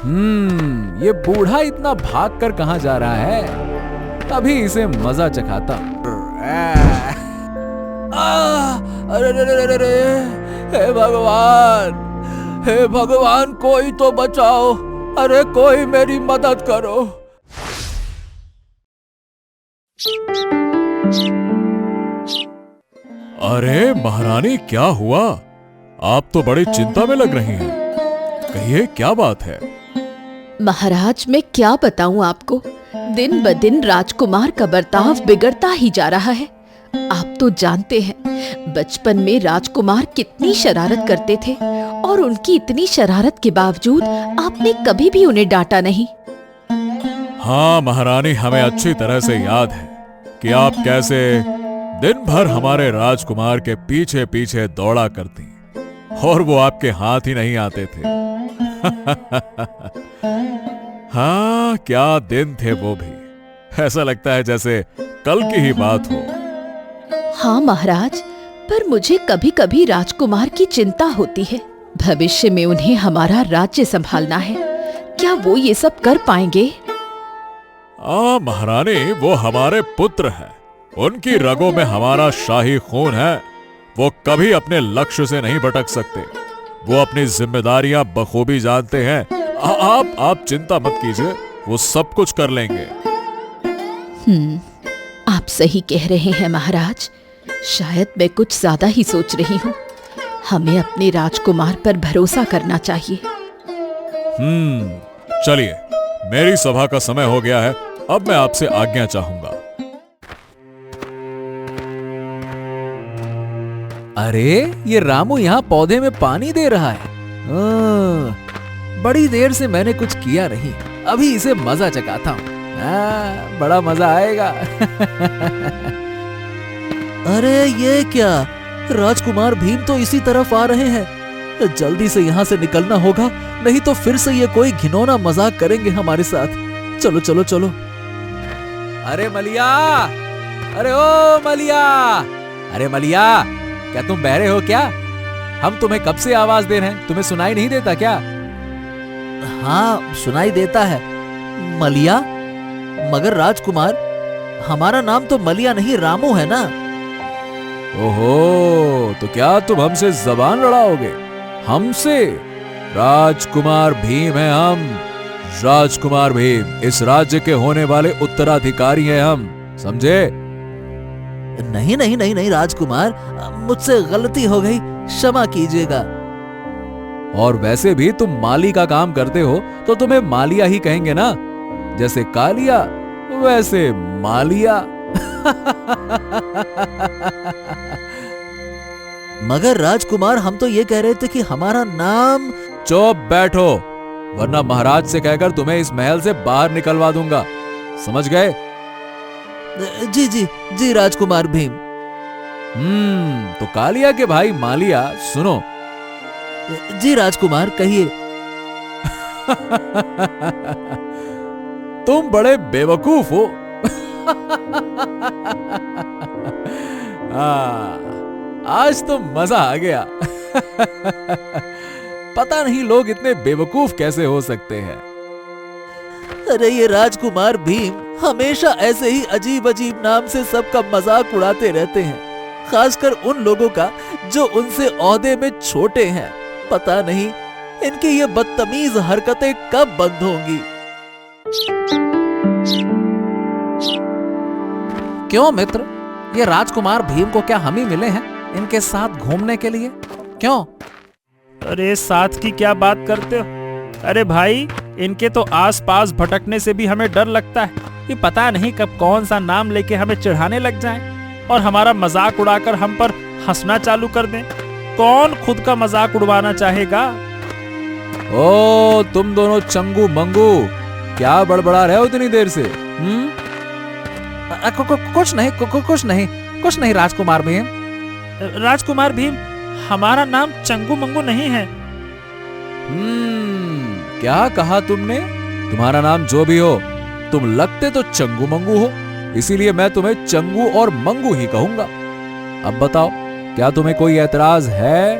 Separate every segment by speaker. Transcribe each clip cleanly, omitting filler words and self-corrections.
Speaker 1: ये बूढ़ा इतना भाग कर कहां जा रहा है? अभी इसे मजा चखाता। अरे हे भगवान, हे भगवान, कोई तो बचाओ। अरे कोई मेरी मदद करो। अरे महारानी, क्या हुआ? आप तो बड़ी चिंता में लग रही हैं। कहिए, क्या बात है?
Speaker 2: महाराज, मैं क्या बताऊं आपको, दिन ब दिन राजकुमार का बर्ताव बिगड़ता ही जा रहा है। आप तो जानते हैं बचपन में राजकुमार कितनी शरारत करते थे और उनकी इतनी शरारत के बावजूद आपने कभी भी उन्हें डांटा नहीं।
Speaker 1: हाँ महारानी, हमें अच्छी तरह से याद है कि आप कैसे दिन भर हमारे राजकुमार के पीछे पीछे दौड़ा करती और वो आपके हाथ ही नहीं आते थे। हाँ, क्या दिन थे वो भी। ऐसा लगता है जैसे कल की ही बात हो।
Speaker 2: हाँ महाराज, पर मुझे कभी कभी राजकुमार की चिंता होती है। भविष्य में उन्हें हमारा राज्य संभालना है। क्या वो ये सब कर पाएंगे?
Speaker 1: महारानी, वो हमारे पुत्र हैं। उनकी रगों में हमारा शाही खून है। वो कभी अपने लक्ष्य से नहीं भटक सकते। वो अपनी जिम्मेदारियां बखूबी जानते हैं। आप चिंता मत कीजिए, वो सब कुछ कर लेंगे।
Speaker 2: आप सही कह रहे हैं महाराज। शायद मैं कुछ ज्यादा ही सोच रही हूँ। हमें अपने राजकुमार पर भरोसा करना चाहिए।
Speaker 1: चलिए, मेरी सभा का समय हो गया है। अब मैं आपसे आज्ञा चाहूंगा। अरे, ये रामू यहाँ पौधे में पानी दे रहा है। बड़ी देर से मैंने कुछ किया नहीं। अभी इसे मजा चखाता हूँ। बड़ा मजा आएगा। अरे ये क्या? राजकुमार भीम तो इसी तरफ आ रहे हैं। जल्दी से यहाँ से निकलना होगा, नहीं तो फिर से ये कोई घिनौना मजाक करेंगे हमारे साथ। चलो चलो चलो। अरे मलिया! अरे ओ मलिया! अरे मलिया, क्या तुम बहरे हो क्या? हम तुम्हें कब से आवाज दे रहे हैं, तुम्हें सुनाई नहीं देता क्या? हाँ, सुनाई देता है। मलिया? मगर राजकुमार, हमारा नाम तो मलिया नहीं, रामू है ना? ओहो, तो क्या तुम हमसे जबान लड़ाओगे? हमसे? राजकुमार भीम हैं हम। राजकुमार भीम, इस राज्य के होने वाले उत्तराधिकारी हैं हम, समझे? नहीं नहीं नहीं नहीं राजकुमार, मुझसे गलती हो गई, क्षमा कीजिएगा। और वैसे भी तुम माली का काम करते हो तो तुम्हें मालिया ही कहेंगे ना। जैसे कालिया वैसे मालिया। मगर राजकुमार, हम तो ये कह रहे थे कि हमारा नाम। चुप बैठो, वरना महाराज से कहकर तुम्हें इस महल से बाहर निकलवा दूंगा, समझ गए? जी जी जी राजकुमार भीम। तो कालिया के भाई मालिया, सुनो। जी राजकुमार, कहिए। तुम बड़े बेवकूफ हो। आज तो मजा आ गया। पता नहीं लोग इतने बेवकूफ कैसे हो सकते हैं। अरे ये राजकुमार भीम हमेशा ऐसे ही अजीब अजीब नाम से सबका मजाक उड़ाते रहते हैं, खासकर उन लोगों का जो उनसे ओहदे में छोटे हैं। पता नहीं इनकी ये बदतमीज हरकतें कब बंद होंगी। क्यों मित्र, ये राजकुमार भीम को क्या हम ही मिले हैं इनके साथ घूमने के लिए? क्यों?
Speaker 3: अरे साथ की क्या बात करते हो? अरे भाई, इनके तो आसपास भटकने से भी हमें डर लगता है कि पता नहीं कब कौन सा नाम लेके हमें चिढ़ाने लग जाएं और हमारा मजाक उड़ाकर हम पर हंसना चालू कर दें। कौन खुद का मजाक उड़वाना चाहेगा?
Speaker 1: ओ तुम दोनों चंगू मंगू, क्या बड़बड़ा रहे हो इतनी देर से? कुछ नहीं कुछ नहीं राजकुमार भीम।
Speaker 3: राजकुमार भीम, हमारा नाम चंगू मंगू नहीं है।
Speaker 1: क्या कहा तुमने? तुम्हारा नाम जो भी हो, तुम लगते तो चंगू मंगू हो, इसीलिए मैं तुम्हें चंगू और मंगू ही कहूंगा। अब बताओ, क्या तुम्हें कोई एतराज है?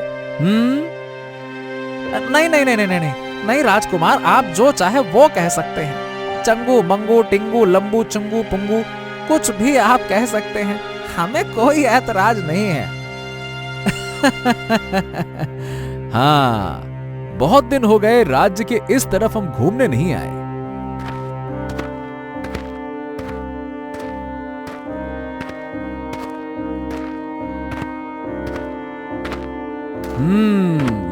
Speaker 1: नहीं नहीं नहीं नहीं नहीं, नहीं राजकुमार, आप जो चाहे वो कह सकते हैं। चंगू मंगू टिंगू लंबू चुंगू पुंगू कुछ भी आप कह सकते हैं, हमें कोई ऐतराज नहीं है। हाँ, बहुत दिन हो गए राज्य के इस तरफ हम घूमने नहीं आए।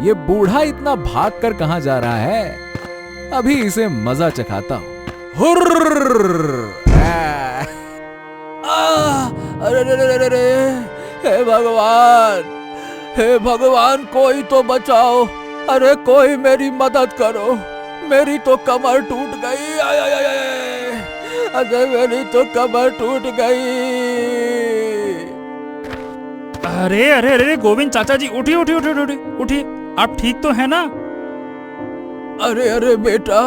Speaker 1: ये बूढ़ा इतना भागकर कहां जा रहा है? अभी इसे मजा चखाता हूं। अरे, हे भगवान, हे भगवान, कोई तो बचाओ। अरे कोई मेरी मदद करो, मेरी तो कमर टूट गई। आय आय आय, अरे मेरी तो कमर टूट गई।
Speaker 3: अरे अरे अरे गोविंद चाचा जी, उठिए उठिए उठिए उठिए उठिए, आप ठीक तो है ना?
Speaker 1: अरे अरे बेटा,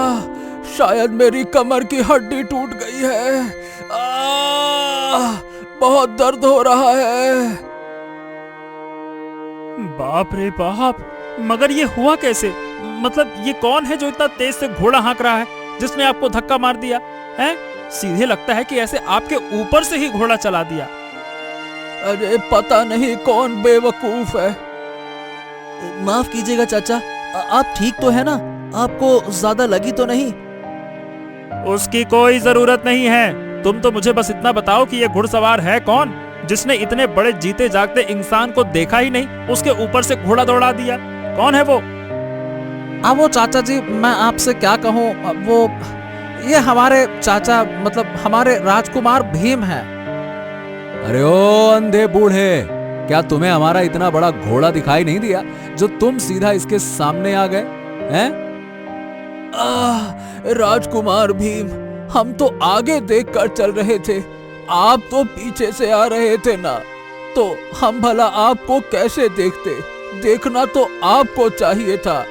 Speaker 1: शायद मेरी कमर की हड्डी टूट गई है। बहुत दर्द हो रहा है।
Speaker 3: बाप रे बाप, मगर ये हुआ कैसे? मतलब ये कौन है जो इतना तेज से घोड़ा हाँक रहा है, जिसने आपको धक्का मार दिया है? सीधे लगता है कि ऐसे आपके ऊपर से ही घोड़ा चला दिया।
Speaker 1: अरे पता नहीं कौन बेवकूफ है। माफ कीजिएगा चाचा, आप ठीक तो है ना? आपको ज्यादा लगी तो नहीं?
Speaker 3: उसकी कोई जरूरत नहीं है। तुम तो मुझे बस इतना बताओ कि ये घुड़सवार है कौन, जिसने इतने बड़े जीते जागते इंसान को देखा ही नहीं, उसके ऊपर से घोड़ा दौड़ा दिया? कौन है वो?
Speaker 1: अब वो चाचा जी, मैं आपसे क्या कहूँ, वो ये हमारे चाचा, मतलब हमारे राजकुमार भीम हैं। अरे ओ अंधे बूढ़े, क्या तुम्हें हमारा इतना बड़ा घोड़ा दिखाई नहीं दिया जो तुम सीधा इसके सामने आ गए हैं? राजकुमार भीम, हम तो आगे देखकर चल रहे थे, आप तो पीछे से आ रहे थे ना, तो हम भला आपको कैसे देखते? देखना तो आपको चाहिए था।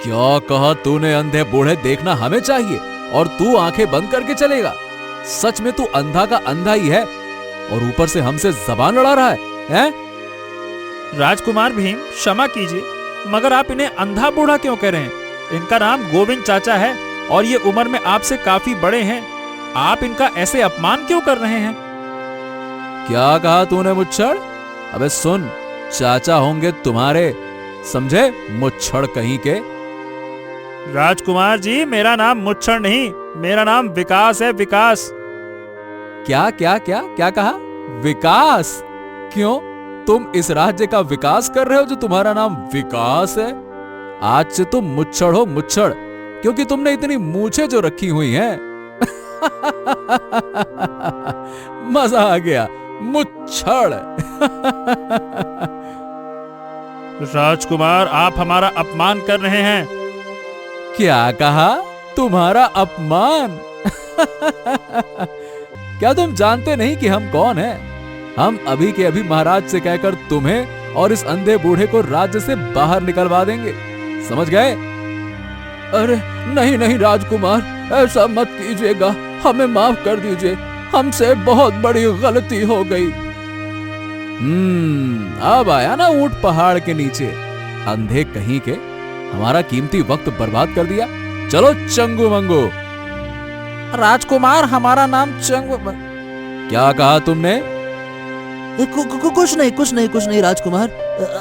Speaker 1: क्या कहा तूने अंधे बूढ़े? देखना हमें चाहिए और तू आंखें बंद करके चलेगा? सच में तू अंधा का अंधा ही है और ऊपर से हमसे जबान लड़ा रहा है, हैं?
Speaker 3: राजकुमार भीम, क्षमा कीजिए, मगर आप इन्हें अंधा बूढ़ा क्यों कह रहे हैं? इनका नाम गोविंद चाचा है और ये उम्र में आपसे काफी बड़े हैं। आप इनका ऐसे अपमान क्यों कर रहे हैं? क्या कहा तूने मुच्छड़? अबे सुन, चाचा होंगे तुम्हारे, समझे? मुच्छड़ कहीं के। राजकुमार जी, मेरा नाम मुच्छड़ नहीं, मेरा नाम विकास है, विकास। क्या क्या क्या क्या कहा? विकास? क्यों, तुम इस राज्य का विकास कर रहे हो जो तुम्हारा नाम विकास है? आज से तुम मुच्छड़ हो, मुच्छड़, क्योंकि तुमने इतनी मूछें जो रखी हुई हैं। मजा आ गया, मुच्छड़। राजकुमार, आप हमारा अपमान कर रहे हैं। क्या कहा? तुम्हारा अपमान? क्या तुम जानते नहीं कि हम कौन हैं? हम अभी के अभी महाराज से कहकर तुम्हें और इस अंधे बूढ़े को राज्य से बाहर निकलवा देंगे, समझ गए? अरे नहीं नहीं राजकुमार, ऐसा मत कीजिएगा, हमें माफ कर दीजिए, हमसे बहुत बड़ी गलती हो गई। अब आया ना ऊंट पहाड़ के नीचे, अंधे कहीं के, हमारा कीमती वक्त बर्बाद कर दिया। चलो चंगू मंगू। राजकुमार, हमारा नाम चंगू। क्या कहा तुमने? कुछ नहीं राजकुमार,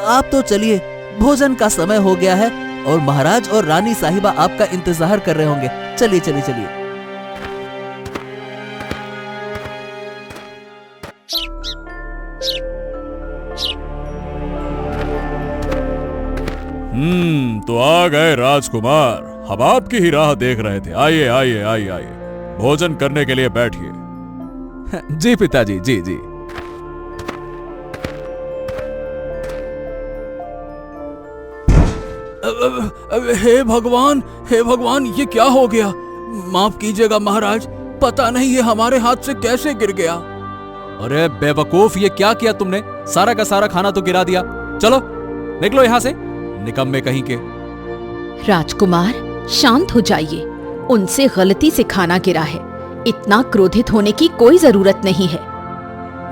Speaker 3: आप तो चलिए, भोजन का समय हो गया है और महाराज और रानी साहिबा आपका इंतजार कर रहे होंगे। चलिए चलिए चलिए।
Speaker 4: तो आ गए राजकुमार, हम आपकी ही राह देख रहे थे। आइए आइए आइए आइए, भोजन करने के लिए बैठिए।
Speaker 1: जी पिताजी, जी जी। हे भगवान, ये क्या हो गया? माफ कीजिएगा महाराज, पता नहीं ये हमारे हाथ से कैसे गिर गया। अरे बेवकूफ, ये क्या किया तुमने? सारा का सारा खाना तो गिरा दिया। चलो निकलो यहाँ से, निकम्मे कहीं के।
Speaker 2: राजकुमार, शांत हो जाइए, उनसे गलती से खाना गिरा है, इतना क्रोधित होने की कोई जरूरत नहीं है।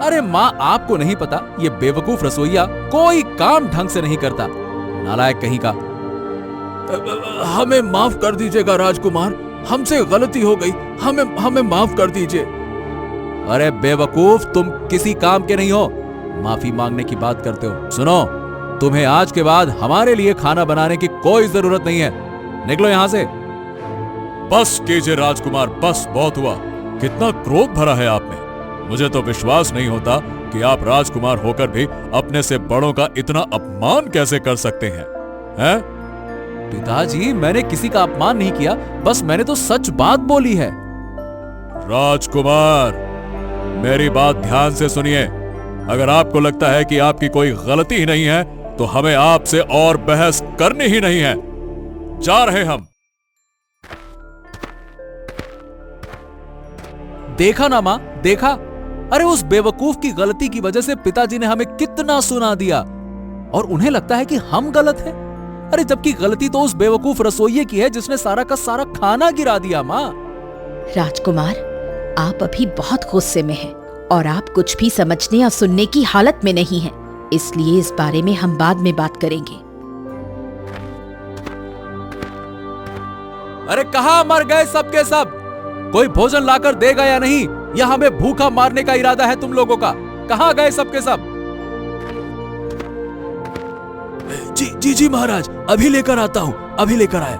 Speaker 1: अरे माँ, आपको नहीं पता, ये बेवकूफ रसोइया कोई काम ढंग से नहीं करता, नालायक कहीं का। हमें माफ कर दीजिएगा राजकुमार, हमसे गलती हो गई, हमें माफ कर दीजिए। अरे बेवकूफ, तुम किसी काम के नहीं हो, माफी मांगने की बात करते हो। सुनो, तुम्हें आज के बाद हमारे लिए खाना बनाने की कोई जरूरत नहीं है, निकलो यहां से।
Speaker 4: बस कीजिए राजकुमार, बस बहुत हुआ। कितना क्रोध भरा है आप में। मुझे तो विश्वास नहीं होता कि आप राजकुमार होकर भी अपने से बड़ों का इतना अपमान कैसे कर सकते हैं, हैं?
Speaker 1: पिताजी, मैंने किसी का अपमान नहीं किया, बस मैंने तो सच बात बोली है।
Speaker 4: राजकुमार, मेरी बात ध्यान से सुनिए। अगर आपको लगता है कि आपकी कोई गलती ही नहीं है तो हमें आपसे और बहस करनी ही नहीं है। जा रहे हम।
Speaker 1: देखा ना मां, देखा? अरे उस बेवकूफ की गलती की वजह से पिताजी ने हमें कितना सुना दिया, और उन्हें लगता है कि हम गलत हैं। अरे जबकि गलती तो उस बेवकूफ रसोइये की है जिसने सारा का सारा खाना गिरा दिया। मां,
Speaker 2: राजकुमार, आप अभी बहुत गुस्से में हैं और आप कुछ भी समझने या सुनने की हालत में नहीं हैं, इसलिए इस बारे में हम बाद में बात करेंगे।
Speaker 1: अरे कहां मर गए सब के सब? कोई भोजन लाकर देगा या नहीं, या हमें भूखा मारने का इरादा है तुम लोगों का? कहां गए सब के सब? जी महाराज, अभी लेकर आता हूं, अभी लेकर आया।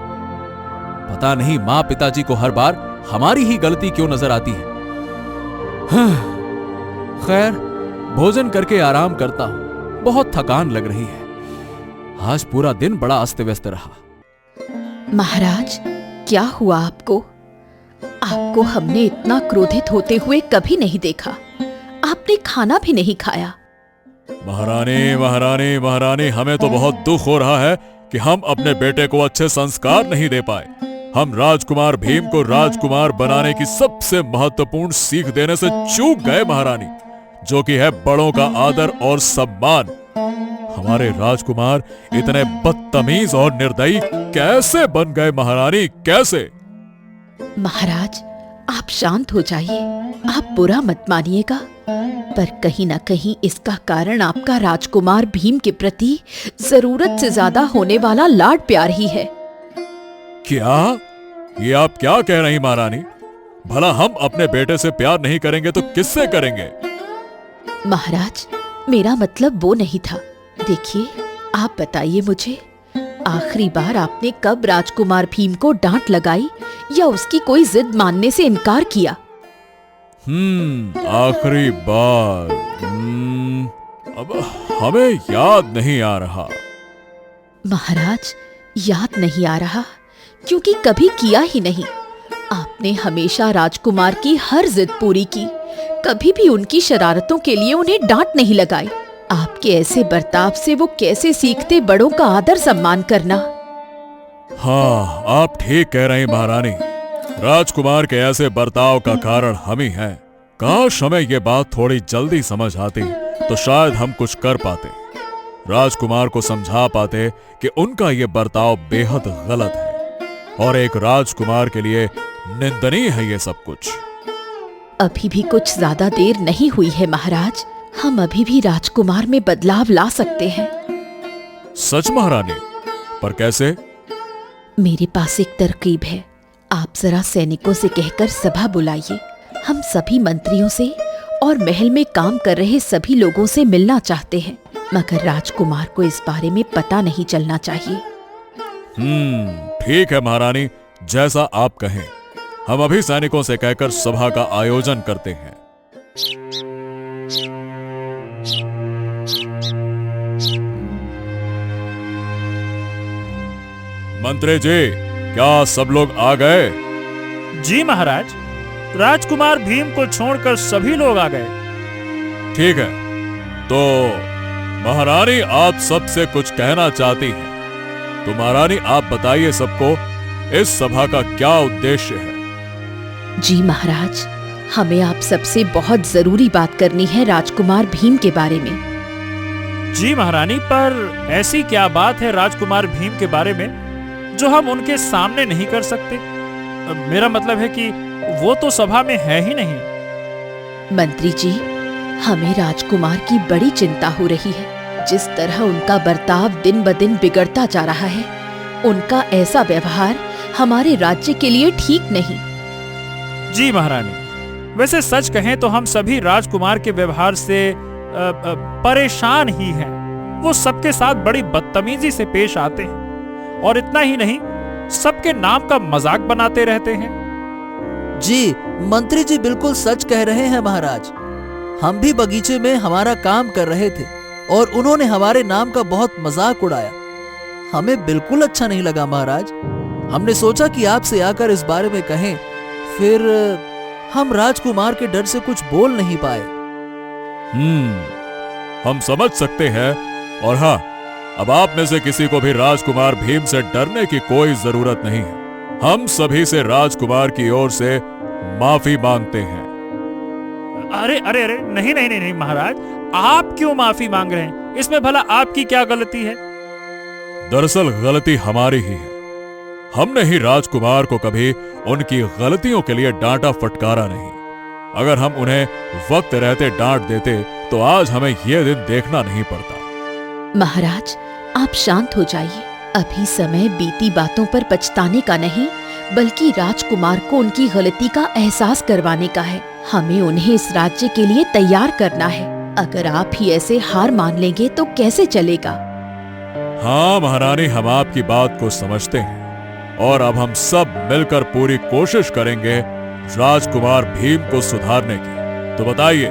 Speaker 1: पता नहीं मां पिताजी को हर बार हमारी ही गलती क्यों नजर आती है। खैर, भोजन करके आराम करता हूं, बहुत थकान लग रही है। आज पूरा दिन बड़ा अस्त व्यस्त रहा।
Speaker 2: महाराज, क्या हुआ आपको? आपको हमने इतना क्रोधित होते हुए कभी नहीं देखा। आपने खाना भी नहीं खाया।
Speaker 4: महारानी, महारानी, महारानी, हमें तो बहुत दुख हो रहा है कि हम अपने बेटे को अच्छे संस्कार नहीं दे पाए। हम राजकुमार भीम को राजकुमार बनाने की सबसे महत्वपूर्ण सीख देने से चूक गए महारानी, जो कि है बड़ों का आदर और सम्मान। हमारे राजकुमार इतने बदतमीज और निर्दयी कैसे बन गए महारानी, कैसे?
Speaker 2: महाराज, आप शांत हो जाइए, आप बुरा मत मानिएगा, पर कहीं ना कहीं इसका कारण आपका राजकुमार भीम के प्रति जरूरत से ज्यादा होने वाला लाड प्यार ही है।
Speaker 4: क्या? ये आप क्या कह रही महारानी? भला हम अपने बेटे से प्यार नहीं करेंगे तो किससे करेंगे?
Speaker 2: महाराज, मेरा मतलब वो नहीं था। देखिए, आप बताइए मुझे, आखिरी बार आपने कब राजकुमार भीम को डांट लगाई या उसकी कोई जिद मानने से इनकार किया?
Speaker 4: आखिरी बार अब हमें याद नहीं आ रहा।
Speaker 2: महाराज, याद नहीं आ रहा क्योंकि कभी किया ही नहीं। आपने हमेशा राजकुमार की हर जिद पूरी की, कभी भी उनकी शरारतों के लिए उन्हें डांट नहीं लगाई। आपके ऐसे बर्ताव से वो कैसे सीखते बड़ों का आदर सम्मान करना?
Speaker 4: हाँ, आप ठीक कह रही महारानी। राजकुमार के ऐसे बर्ताव का कारण हम ही हैं। काश हमें ये बात थोड़ी जल्दी समझ आती तो शायद हम कुछ कर पाते, राजकुमार को समझा पाते कि उनका ये बर्ताव बेहद गलत है और एक राजकुमार के लिए निंदनीय है ये सब कुछ।
Speaker 2: अभी भी कुछ ज्यादा देर नहीं हुई है महाराज, हम अभी भी राजकुमार में बदलाव ला सकते हैं।
Speaker 4: सच महारानी? पर कैसे?
Speaker 2: मेरे पास एक तरकीब है। आप जरा सैनिकों से कहकर सभा बुलाइए। हम सभी मंत्रियों से और महल में काम कर रहे सभी लोगों से मिलना चाहते हैं, मगर राजकुमार को इस बारे में पता नहीं चलना चाहिए।
Speaker 4: ठीक है महारानी, जैसा आप कहें। हम अभी सैनिकों से कहकर सभा का आयोजन करते हैं। मंत्री जी, क्या सब लोग आ गए?
Speaker 3: जी महाराज, राजकुमार भीम को छोड़कर सभी लोग आ गए।
Speaker 4: ठीक है, तो महारानी आप सबसे कुछ कहना चाहती हैं, तो महारानी आप बताइए सबको इस सभा का क्या उद्देश्य है?
Speaker 2: जी महाराज, हमें आप सबसे बहुत जरूरी बात करनी है राजकुमार भीम के बारे में।
Speaker 3: जी महारानी, पर ऐसी क्या बात है राजकुमार भीम के बारे में जो हम उनके सामने नहीं कर सकते? मेरा मतलब है कि वो तो सभा में है ही नहीं।
Speaker 2: मंत्री जी, हमें राजकुमार की बड़ी चिंता हो रही है। जिस तरह उनका बर्ताव दिन ब दिन बिगड़ता जा रहा है, उनका ऐसा व्यवहार हमारे राज्य के लिए ठीक नहीं।
Speaker 3: जी महारानी, वैसे सच कहें तो हम सभी राजकुमार के व्यवहार से परेशान ही हैं। वो सबके साथ बड़ी बदतमीजी से पेश आते हैं और इतना ही नहीं, सबके नाम का मजाक बनाते रहते हैं।
Speaker 1: जी, मंत्री जी बिल्कुल सच कह रहे हैं महाराज। हम भी बगीचे में हमारा काम कर रहे थे और उन्होंने हमारे नाम का बहुत मजाक उड़ाया। हमें बिल्कुल अच्छा नहीं लगा महाराज। हमने सोचा कि आपसे आकर इस बारे में कहें, फिर हम राजकुमार के डर से कुछ बोल नहीं पाए।
Speaker 4: हम समझ सकते हैं। और हाँ, अब आप में से किसी को भी राजकुमार भीम से डरने की कोई जरूरत नहीं है। हम सभी से राजकुमार की ओर से माफी मांगते हैं।
Speaker 3: अरे अरे अरे, नहीं नहीं नहीं नहीं महाराज, आप क्यों माफी मांग रहे हैं? इसमें भला आपकी क्या गलती है?
Speaker 4: दरअसल गलती हमारी ही है। हमने ही राजकुमार को कभी उनकी गलतियों के लिए डांटा फटकारा नहीं। अगर हम उन्हें वक्त रहते डांट देते तो आज हमें यह दिन देखना नहीं पड़ता।
Speaker 2: महाराज, आप शांत हो जाइए। अभी समय बीती बातों पर पछताने का नहीं, बल्कि राजकुमार को उनकी गलती का एहसास करवाने का है। हमें उन्हें इस राज्य के लिए तैयार करना है। अगर आप ही ऐसे हार मान लेंगे तो कैसे चलेगा?
Speaker 4: हाँ महारानी, हम आपकी बात को समझते हैं और अब हम सब मिलकर पूरी कोशिश करेंगे राजकुमार भीम को सुधारने की। तो बताइए,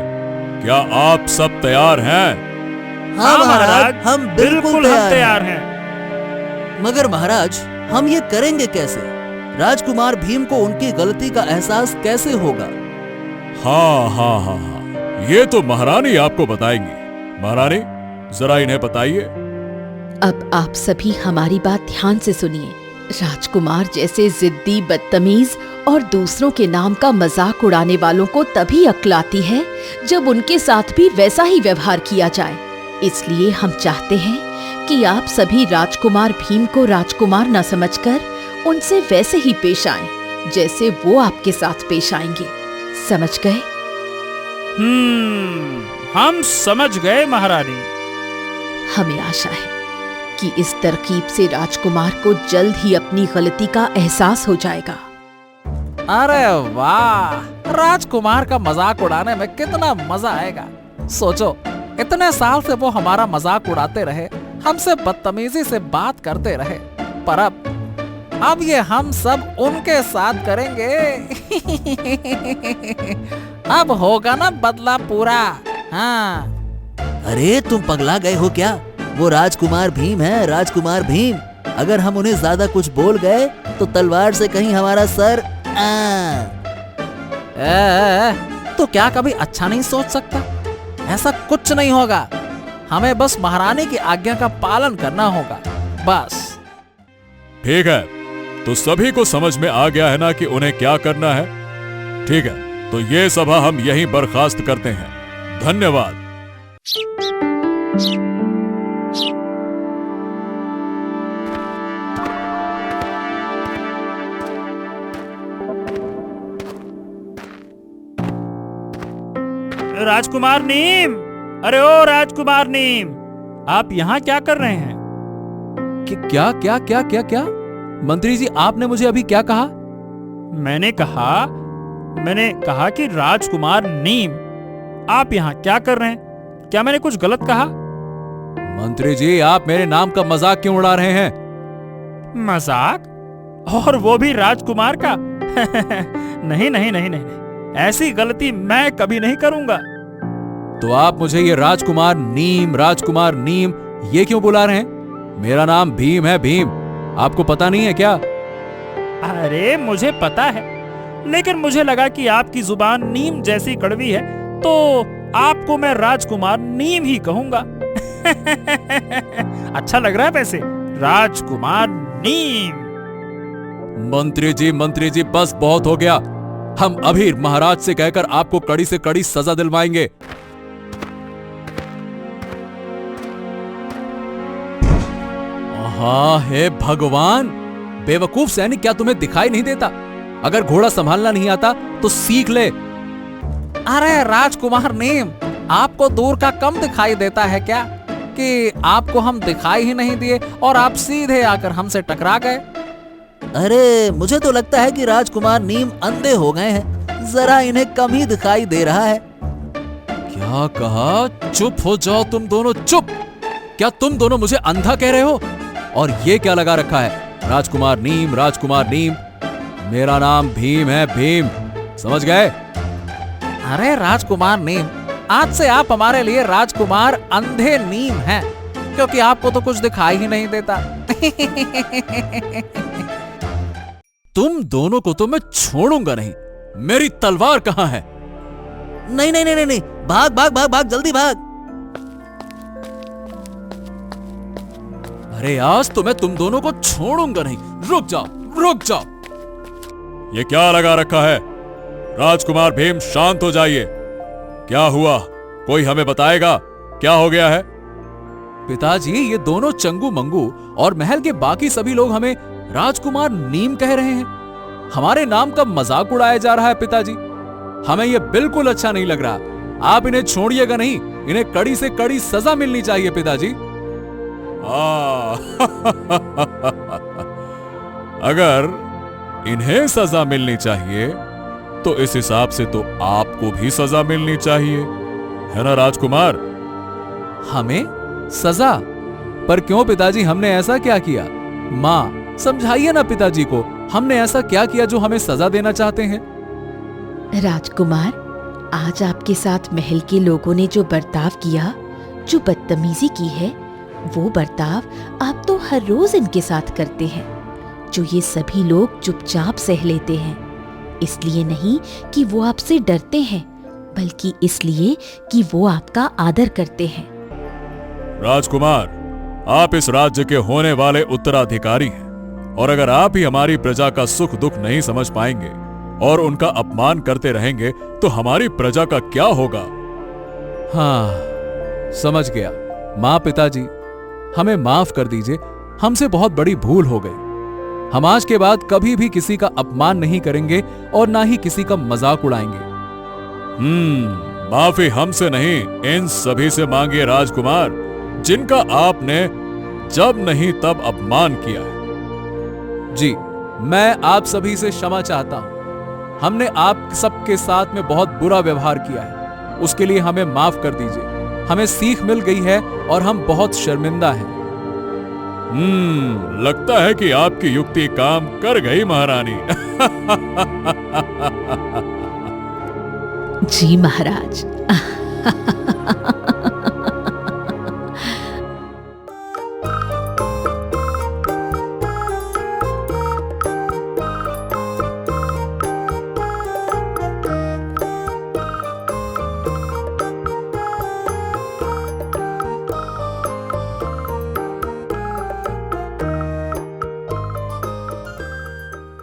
Speaker 4: क्या आप सब तैयार हैं?
Speaker 1: हाँ महाराज, हम बिल्कुल
Speaker 3: तैयार हैं।
Speaker 1: मगर महाराज, हम ये करेंगे कैसे? राजकुमार भीम को उनकी गलती का एहसास कैसे होगा?
Speaker 4: हाँ, ये तो महारानी आपको बताएंगी। महारानी, जरा इन्हें बताइए।
Speaker 2: अब आप सभी हमारी बात ध्यान से सुनिए। राजकुमार जैसे जिद्दी, बदतमीज और दूसरों के नाम का मजाक उड़ाने वालों को तभी अक्ल आती है जब उनके साथ भी वैसा ही व्यवहार किया जाए। इसलिए हम चाहते हैं कि आप सभी राजकुमार भीम को राजकुमार न समझकर उनसे वैसे ही पेश आएं जैसे वो आपके साथ पेश आएंगे। समझ गए?
Speaker 3: हम समझ गए महारानी।
Speaker 2: हमें आशा है कि इस तरकीब से राजकुमार को जल्द ही अपनी गलती का एहसास हो जाएगा।
Speaker 1: अरे वाह, राजकुमार का मजाक उड़ाने में कितना मजा आएगा। सोचो, इतने साल से वो हमारा मजाक उड़ाते रहे, हमसे बदतमीजी से बात करते रहे, पर अब ये हम सब उनके साथ करेंगे। अब होगा ना बदला पूरा। हाँ। अरे तुम पगला गए हो क्या? वो राजकुमार भीम है, राजकुमार भीम। अगर हम उन्हें ज्यादा कुछ बोल गए तो तलवार से कहीं हमारा सर तो क्या कभी अच्छा नहीं सोच सकता? ऐसा कुछ नहीं होगा। हमें बस महारानी की आज्ञा का पालन करना होगा, बस।
Speaker 4: ठीक है, तो सभी को समझ में आ गया है ना कि उन्हें क्या करना है? ठीक है, तो ये सभा हम यहीं बर्खास्त करते हैं। धन्यवाद।
Speaker 3: राजकुमार नीम, अरे ओ राजकुमार नीम, आप यहाँ क्या कर रहे हैं?
Speaker 1: क्या क्या क्या क्या क्या? मंत्री जी, आपने मुझे अभी क्या कहा?
Speaker 3: मैंने कहा कि राजकुमार नीम, आप यहाँ क्या कर रहे हैं? क्या मैंने कुछ गलत कहा?
Speaker 1: मंत्री जी, आप मेरे नाम का मजाक क्यों उड़ा रहे हैं?
Speaker 3: मजाक? और वो भी राजकुमार का? नहीं नहीं नहीं नहीं, ऐसी गलती मैं कभी नहीं करूंगा।
Speaker 1: तो आप मुझे ये राजकुमार नीम ये क्यों बुला रहे हैं? मेरा नाम भीम है, भीम। आपको पता नहीं है क्या?
Speaker 3: अरे मुझे पता है, लेकिन मुझे लगा कि आपकी जुबान नीम जैसी कड़वी है, तो आपको मैं राजकुमार नीम ही कहूंगा। अच्छा लग रहा है वैसे, राजकुमार नीम।
Speaker 1: मंत्री जी, बस बहुत हो गया। हम अभी महाराज से कहकर आपको कड़ी से कड़ी सजा दिलवाएंगे। हाँ, हे भगवान, बेवकूफ सैनिक, क्या तुम्हें दिखाई नहीं देता? अगर घोड़ा संभालना नहीं आता तो सीख ले। अरे राजकुमार नीम, आपको दूर का कम दिखाई देता है क्या? कि आपको हम दिखाई ही नहीं दिए और आप सीधे आकर हमसे टकरा गए। अरे मुझे तो लगता है कि राजकुमार नीम अंधे हो गए हैं, जरा इन्हें कम ही दिखाई दे रहा है। क्या कहा? चुप हो जाओ तुम दोनों, चुप। क्या तुम दोनों मुझे अंधा कह रहे हो? और ये क्या लगा रखा है? राजकुमार नीम, राजकुमार नीम। मेरा नाम भीम है, भीम, समझ गए? अरे राजकुमार नीम, आज से आप हमारे लिए राजकुमार अंधे नीम हैं, क्योंकि आपको तो कुछ दिखाई ही नहीं देता। तुम दोनों को तो मैं छोड़ूंगा नहीं। मेरी तलवार कहां है? नहीं नहीं नहीं नहीं, भाग भाग भाग भाग, जल्दी भाग। अरे आज तो मैं तुम दोनों को छोड़ूंगा नहीं। रुक जाओ, रुक जाओ।
Speaker 4: ये क्या लगा रखा है? राजकुमार भीम, शांत हो जाइए। क्या हुआ? कोई हमें बताएगा क्या हो गया है?
Speaker 1: पिताजी, ये दोनों चंगू मंगू और महल के बाकी सभी लोग हमें राजकुमार नीम कह रहे हैं। हमारे नाम का मजाक उड़ाया जा रहा है पिताजी। हमें यह बिल्कुल अच्छा नहीं लग रहा। आप इन्हें छोड़िएगा नहीं, इन्हें कड़ी से कड़ी सजा मिलनी चाहिए पिताजी।
Speaker 4: अगर इन्हें सजा मिलनी चाहिए तो इस हिसाब से तो आपको भी सजा मिलनी चाहिए, है ना राजकुमार?
Speaker 1: हमें सजा? पर क्यों पिताजी, हमने ऐसा क्या किया? माँ समझाइए ना पिताजी को, हमने ऐसा क्या किया जो हमें सजा देना चाहते हैं?
Speaker 2: राजकुमार, आज आपके साथ महल के लोगों ने जो बर्ताव किया, जो बदतमीजी की है, वो बर्ताव आप तो हर रोज इनके साथ करते हैं, जो ये सभी लोग चुपचाप सह लेते हैं। इसलिए नहीं कि वो आपसे डरते हैं, बल्कि इसलिए कि वो आपका आदर करते हैं।
Speaker 4: राजकुमार, आप इस राज्य के होने वाले उत्तराधिकारी हैं, और अगर आप ही हमारी प्रजा का सुख दुख नहीं समझ पाएंगे और उनका अपमान करते रहेंगे तो हमारी प्रजा का क्या होगा?
Speaker 1: हाँ, समझ गया। माँ, पिताजी, हमें माफ कर दीजिए, हमसे बहुत बड़ी भूल हो गई। हम आज के बाद कभी भी किसी का अपमान नहीं करेंगे और ना ही किसी का मजाक उड़ाएंगे।
Speaker 4: माफी हमसे नहीं, इन सभी से मांगिए राजकुमार, जिनका आपने जब नहीं तब अपमान किया है।
Speaker 1: जी, मैं आप सभी से क्षमा चाहता हूं। हमने आप सबके साथ में बहुत बुरा व्यवहार किया है, उसके लिए हमें माफ कर दीजिए। हमें सीख मिल गई है और हम बहुत शर्मिंदा हैं।
Speaker 4: लगता है कि आपकी युक्ति काम कर गई महारानी।
Speaker 2: जी महाराज।